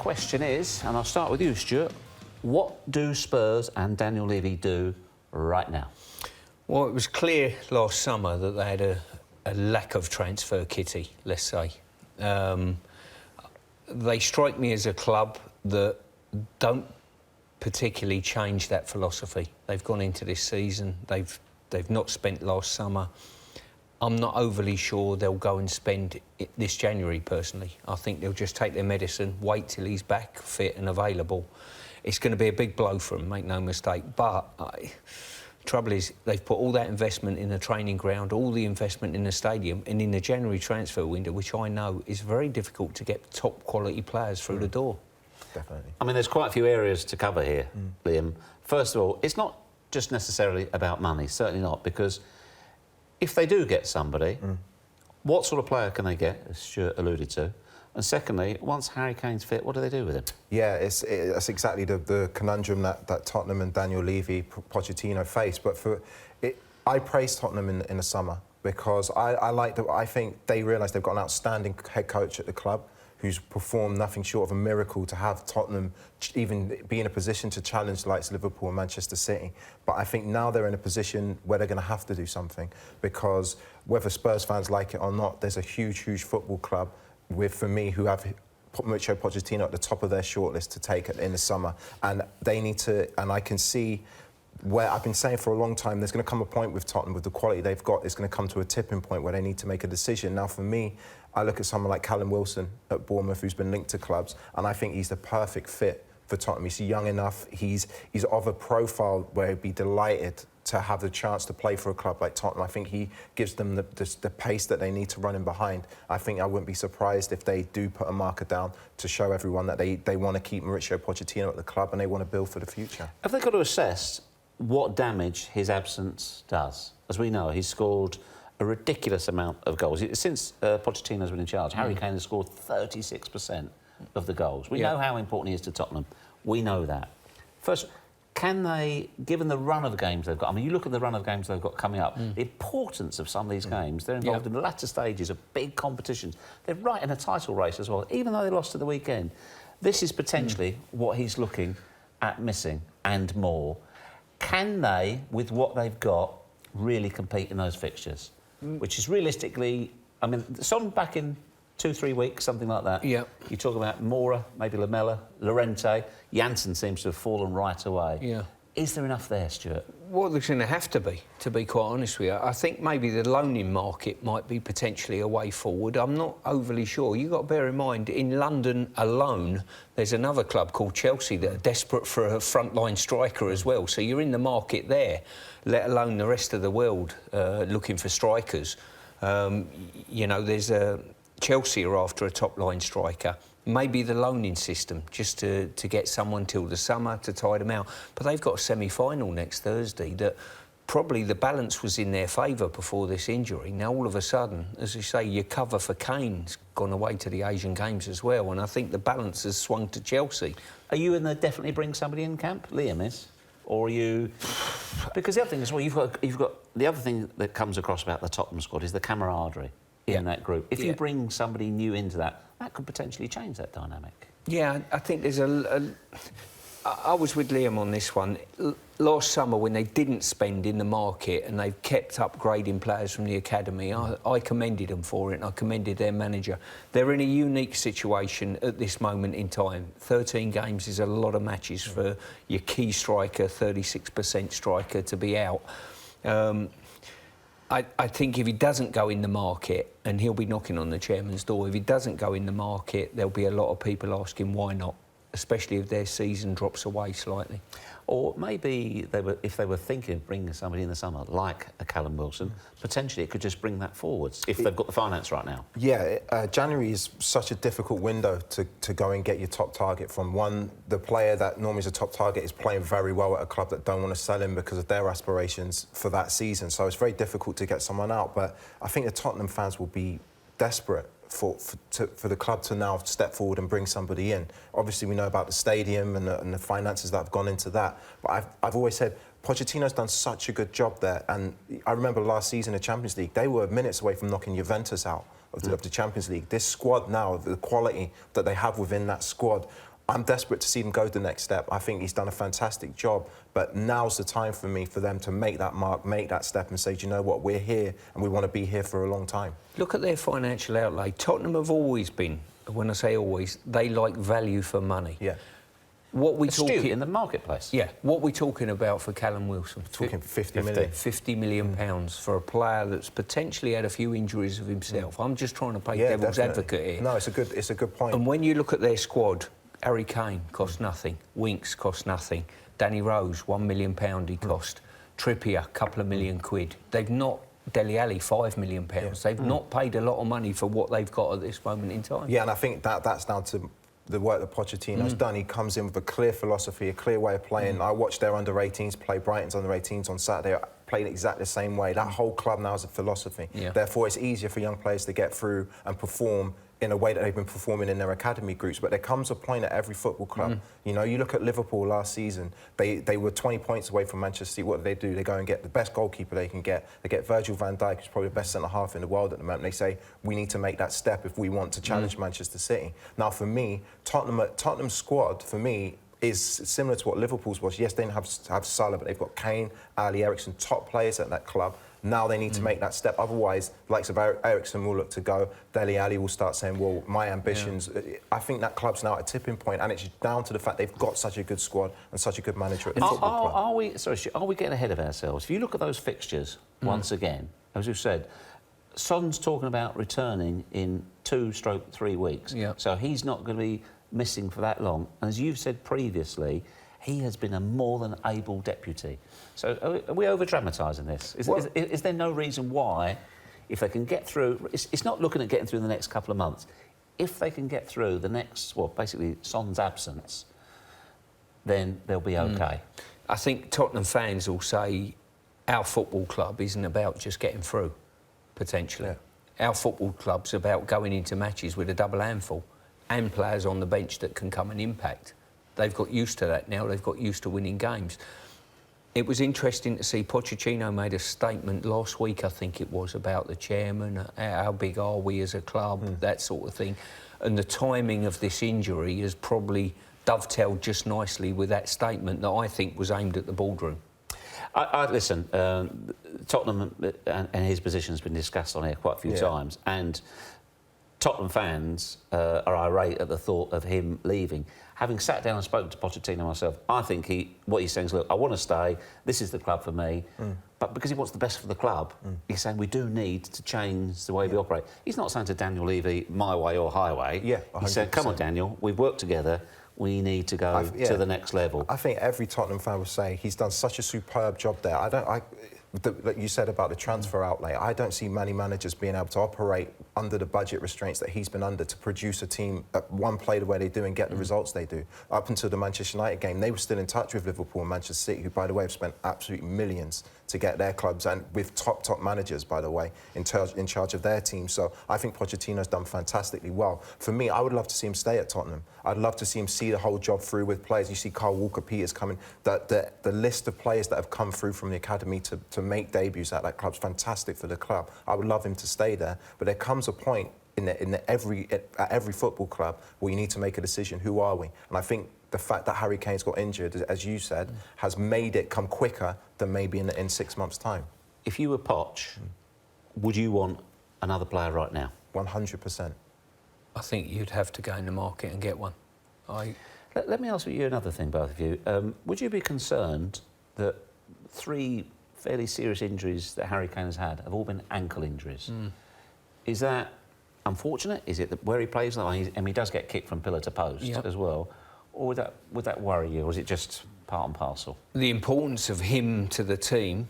question is, and I'll start with you, Stuart, what do Spurs and Daniel Levy do right now? Well, it was clear last summer that they had a lack of transfer kitty, let's say. They strike me as a club that don't particularly change that philosophy. They've gone into this season, they've not spent last summer. I'm not overly sure they'll go and spend it this January, personally. I think they'll just take their medicine, wait till he's back, fit and available. It's going to be a big blow for them, make no mistake. But trouble is, they've put all that investment in the training ground, all the investment in the stadium, and in the January transfer window, which I know is very difficult to get top quality players through the door. Definitely. I mean, there's quite a few areas to cover here, Liam. First of all, it's not just necessarily about money, certainly not, because if they do get somebody, what sort of player can they get, as Stuart alluded to? And secondly, once Harry Kane's fit, what do they do with him? Yeah, that's exactly the conundrum that Tottenham and Daniel Levy, Pochettino face. But I praise Tottenham in the summer because I think they realise they've got an outstanding head coach at the club who's performed nothing short of a miracle to have Tottenham even be in a position to challenge the likes of Liverpool and Manchester City. But I think now they're in a position where they're going to have to do something because whether Spurs fans like it or not, there's a huge football club for me, who have Mauricio Pochettino at the top of their shortlist to take it in the summer. And they need to, and I can see where I've been saying for a long time, there's going to come a point with Tottenham, with the quality they've got, it's going to come to a tipping point where they need to make a decision. Now, for me, I look at someone like Callum Wilson at Bournemouth, who's been linked to clubs, and I think he's the perfect fit for Tottenham. He's young enough, he's of a profile where he'd be delighted to have the chance to play for a club like Tottenham. I think he gives them the pace that they need to run in behind. I think I wouldn't be surprised if they do put a marker down to show everyone that they want to keep Mauricio Pochettino at the club and they want to build for the future. Have they got to assess what damage his absence does? As we know, he's scored a ridiculous amount of goals. Since Pochettino's been in charge, Harry Kane has scored 36% of the goals. We know how important he is to Tottenham. We know that. First, can they, given the run of games they've got, I mean, you look at the run of games they've got coming up, the importance of some of these games, they're involved in the latter stages of big competitions. They're right in a title race as well, even though they lost at the weekend. This is potentially what he's looking at missing and more. Can they, with what they've got, really compete in those fixtures? Which is realistically, I mean, some back in 2-3 weeks, something like that. Yeah. You talk about Mora, maybe Lamella, Llorente. Janssen seems to have fallen right away. Yeah. Is there enough there, Stuart? Well, there's going to have to be quite honest with you. I think maybe the loaning market might be potentially a way forward. I'm not overly sure. You've got to bear in mind, in London alone, there's another club called Chelsea that are desperate for a frontline striker as well. So you're in the market there, let alone the rest of the world looking for strikers. You know, there's Chelsea are after a top-line striker. Maybe the loaning system, just to get someone till the summer to tide them out. But they've got a semi-final next Thursday that probably the balance was in their favour before this injury. Now, all of a sudden, as you say, your cover for Kane's gone away to the Asian Games as well, and I think the balance has swung to Chelsea. Are you in the definitely bring somebody in camp? Liam is? Or are you... Because the other thing as well, you've got the other thing that comes across about the Tottenham squad is the camaraderie in that group. If you bring somebody new into that could potentially change that dynamic. Yeah, I think there's I was with Liam on this one. Last summer, when they didn't spend in the market and they've kept upgrading players from the academy, I commended them for it and I commended their manager. They're in a unique situation at this moment in time. 13 games is a lot of matches for your key striker, 36% striker, to be out. I think if he doesn't go in the market, and he'll be knocking on the chairman's door, if he doesn't go in the market, there'll be a lot of people asking why not, especially if their season drops away slightly. Or maybe if they were thinking of bringing somebody in the summer, like a Callum Wilson, potentially it could just bring that forwards, if they've got the finance right now. Yeah, January is such a difficult window to go and get your top target from. One, the player that normally is a top target is playing very well at a club that don't want to sell him because of their aspirations for that season. So it's very difficult to get someone out. But I think the Tottenham fans will be desperate for the club to now step forward and bring somebody in. Obviously, we know about the stadium and the finances that have gone into that. But I've always said Pochettino's done such a good job there. And I remember last season in the Champions League, they were minutes away from knocking Juventus out of the Champions League. This squad now, the quality that they have within that squad, I'm desperate to see them go the next step. I think he's done a fantastic job, but now's the time for them to make that mark, make that step and say, do you know what, we're here and we want to be here for a long time. Look at their financial outlay. Tottenham have always been, when I say always, they like value for money. Yeah. What we Astute talking in the marketplace. Yeah. What we're talking about for Callum Wilson? Talking 50 million. 50 million pounds for a player that's potentially had a few injuries of himself. I'm just trying to play devil's advocate here. No, it's a good point. And when you look at their squad, Harry Kane cost nothing. Winks cost nothing. Danny Rose, £1 million he cost. Trippier, couple of million quid. They've not. Dele Alli, £5 million. They've not paid a lot of money for what they've got at this moment in time. Yeah, and I think that's down to the work that Pochettino's done. He comes in with a clear philosophy, a clear way of playing. I watched their under-18s play, Brighton's under-18s on Saturday, playing exactly the same way. That whole club now has a philosophy. Yeah. Therefore, it's easier for young players to get through and perform in a way that they've been performing in their academy groups. But there comes a point at every football club. You know, you look at Liverpool last season, they were 20 points away from Manchester City. What do? They go and get the best goalkeeper they can get. They get Virgil van Dijk, who's probably the best centre-half in the world at the moment. They say, we need to make that step if we want to challenge Manchester City. Now, for me, Tottenham's squad, for me, is similar to what Liverpool's was. Yes, they didn't have Salah, but they've got Kane, Ali Eriksen, top players at that club. Now they need to make that step. Otherwise, the likes of Eriksen will look to go. Dele Alli will start saying, well, my ambitions... Yeah. I think that club's now at a tipping point, and it's down to the fact they've got such a good squad and such a good manager at the football club. Are we getting ahead of ourselves? If you look at those fixtures, once again, as you said, Son's talking about returning in 2-3 weeks. Yeah. So he's not going to be missing for that long. And as you've said previously, he has been a more than able deputy. So are we over-dramatising this? Is there no reason why, if they can get through... It's not looking at getting through the next couple of months. If they can get through the next, well, basically Son's absence, then they'll be OK. I think Tottenham fans will say our football club isn't about just getting through, potentially. Yeah. Our football club's about going into matches with a double handful and players on the bench that can come and impact. They've got used to that now. They've got used to winning games. It was interesting to see Pochettino made a statement last week, I think it was, about the chairman, how big are we as a club, that sort of thing. And the timing of this injury has probably dovetailed just nicely with that statement that I think was aimed at the boardroom. Listen, Tottenham and his position has been discussed on here quite a few times, and Tottenham fans are irate at the thought of him leaving. Having sat down and spoken to Pochettino myself, I think what he's saying is, look, I want to stay, this is the club for me, but because he wants the best for the club, he's saying we do need to change the way we operate. He's not saying to Daniel Levy, my way or highway. Yeah, 100%. He said, come on, Daniel, we've worked together, we need to go to the next level. I think every Tottenham fan will say he's done such a superb job there. Like you said about the transfer outlay, I don't see many managers being able to operate under the budget restraints that he's been under to produce a team that one play the way they do and get the results they do. Up until the Manchester United game, they were still in touch with Liverpool and Manchester City, who, by the way, have spent absolute millions to get their clubs, and with top managers, by the way, in charge of their team. So I think Pochettino's done fantastically well. For me, I would love to see him stay at Tottenham. I'd love to see him see the whole job through with players. You see Carl Walker-Peters coming. The list of players that have come through from the academy to make debuts at that club's fantastic for the club. I would love him to stay there. But there comes a point at every football club where you need to make a decision. Who are we? And I think the fact that Harry Kane's got injured, as you said, has made it come quicker than maybe in 6 months' time. If you were Poch, would you want another player right now? 100%. I think you'd have to go in the market and get one. Let me ask you another thing, both of you. Would you be concerned that 3 fairly serious injuries that Harry Kane has had have all been ankle injuries? Is that unfortunate? Is it that where he plays, and he does get kicked from pillar to post as well? Or would that worry you, or is it just part and parcel? The importance of him to the team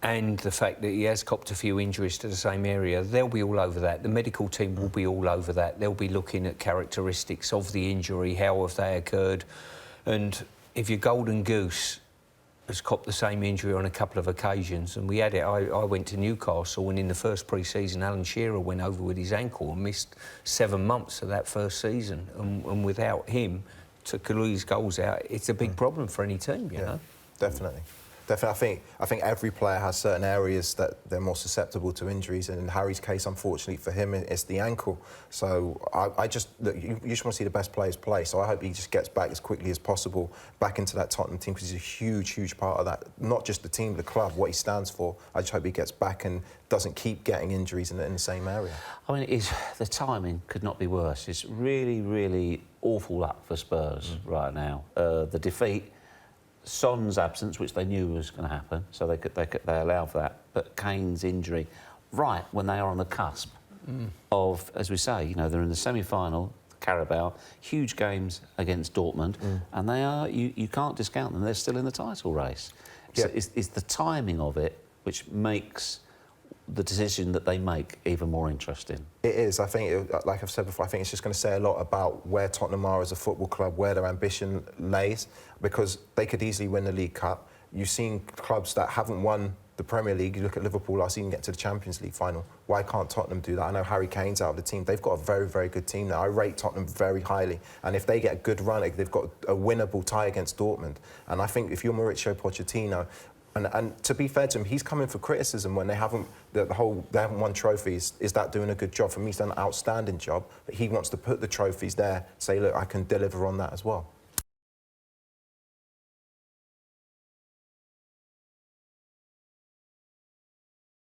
and the fact that he has copped a few injuries to the same area, they'll be all over that. The medical team will be all over that. They'll be looking at characteristics of the injury, how have they occurred. And if your golden goose has copped the same injury on a couple of occasions, and we had it, I went to Newcastle, and in the first pre-season, Alan Shearer went over with his ankle and missed 7 months of that first season. And without him, to lose goals out, it's a big problem for any team, you know? Definitely. Definitely. I think every player has certain areas that they're more susceptible to injuries, and in Harry's case, unfortunately for him, it's the ankle. So I just look, you just want to see the best players play. So I hope he just gets back as quickly as possible back into that Tottenham team, because he's a huge part of that. Not just the team, the club, what he stands for. I just hope he gets back and doesn't keep getting injuries in the same area. I mean, the timing could not be worse. It's really awful luck for Spurs right now. The defeat, Son's absence, which they knew was going to happen, so they allowed for that. But Kane's injury, right when they are on the cusp of, as we say, you know, they're in the semi-final, Carabao, huge games against Dortmund, and they are. You can't discount them. They're still in the title race. Yeah. So it's the timing of it which makes the decision that they make even more interesting. It is. I think, like I've said before, I think it's just going to say a lot about where Tottenham are as a football club, where their ambition lays, because they could easily win the League Cup. You've seen clubs that haven't won the Premier League. You look at Liverpool last season, get to the Champions League final. Why can't Tottenham do that? I know Harry Kane's out of the team. They've got a very good team now. I rate Tottenham very highly. And if they get a good run, they've got a winnable tie against Dortmund. And I think if you're Mauricio Pochettino, and to be fair to him, he's coming for criticism when they haven't won trophies. Is that doing a good job? For me, he's done an outstanding job, but he wants to put the trophies there, say, look, I can deliver on that as well.